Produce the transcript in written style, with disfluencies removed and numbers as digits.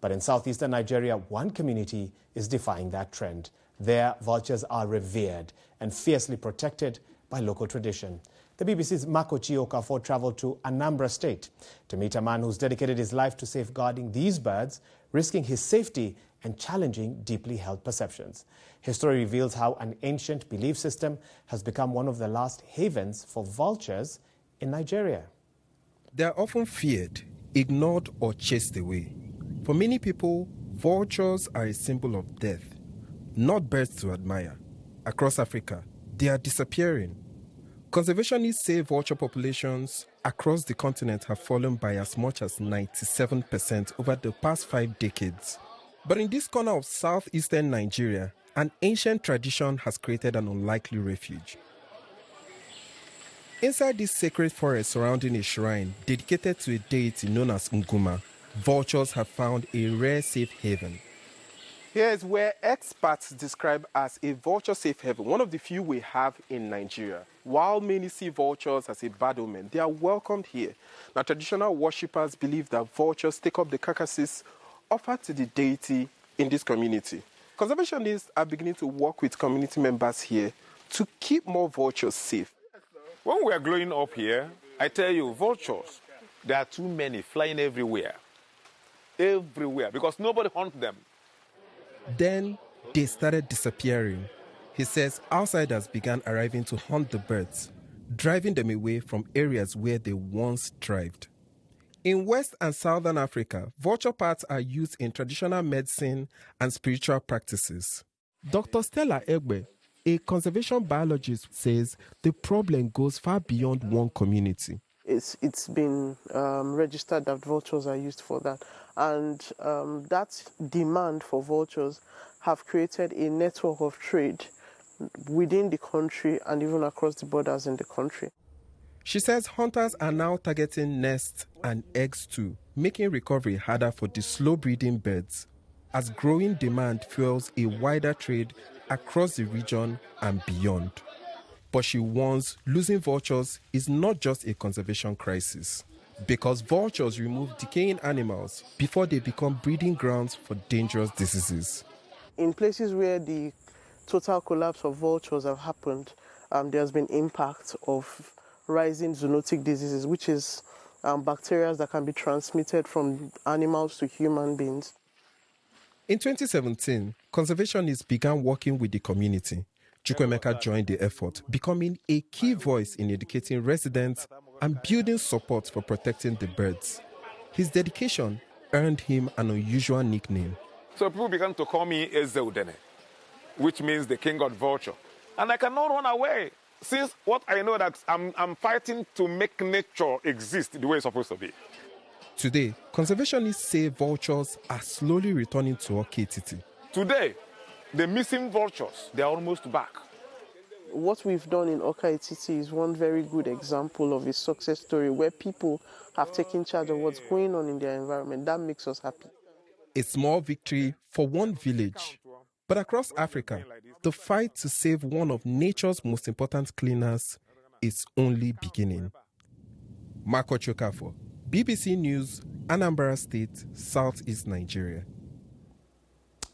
But in southeastern Nigeria, one community is defying that trend. There, vultures are revered and fiercely protected by local tradition. The BBC's Makochi Okafor traveled to Anambra State to meet a man who's dedicated his life to safeguarding these birds, risking his safety and challenging deeply held perceptions. His story reveals how an ancient belief system has become one of the last havens for vultures in Nigeria. They are often feared, ignored, or chased away. For many people, vultures are a symbol of death, not birds to admire. Across Africa, they are disappearing. Conservationists say vulture populations across the continent have fallen by as much as 97% over the past 5 decades. But in this corner of southeastern Nigeria, an ancient tradition has created an unlikely refuge. Inside this sacred forest surrounding a shrine dedicated to a deity known as Nguma, vultures have found a rare safe haven. Here is where experts describe as a vulture safe haven, one of the few we have in Nigeria. While many see vultures as a bad omen, they are welcomed here. Now, traditional worshippers believe that vultures take up the carcasses offered to the deity in this community. Conservationists are beginning to work with community members here to keep more vultures safe. When we are growing up here, I tell you, vultures, there are too many flying everywhere. Everywhere, because nobody hunts them. Then they started disappearing. He says outsiders began arriving to hunt the birds, driving them away from areas where they once thrived. In West and Southern Africa, vulture parts are used in traditional medicine and spiritual practices. Dr. Stella Egbe, a conservation biologist, says the problem goes far beyond one community. It's been registered that vultures are used for that. And that demand for vultures have created a network of trade within the country and even across the borders in the country. She says hunters are now targeting nests and eggs too, making recovery harder for the slow-breeding birds, as growing demand fuels a wider trade across the region and beyond. But she warns losing vultures is not just a conservation crisis, because vultures remove decaying animals before they become breeding grounds for dangerous diseases. In places where the total collapse of vultures have happened, there's been impact of rising zoonotic diseases, which is bacteria that can be transmitted from animals to human beings. In 2017, conservationists began working with the community. Chukwemeka joined the effort, becoming a key voice in educating residents and building support for protecting the birds. His dedication earned him an unusual nickname. So people began to call me Ezeudene, which means the king of vulture. And I cannot run away, since what I know that I'm fighting to make nature exist the way it's supposed to be. Today, conservationists say vultures are slowly returning to Okititi. Today, the missing vultures, they're almost back. What we've done in Okititi is one very good example of a success story where people have taken charge of what's going on in their environment. That makes us happy. A small victory for one village. But across Africa, the fight to save one of nature's most important cleaners is only beginning. Makochi Okafor, BBC News, Anambra State, Southeast Nigeria.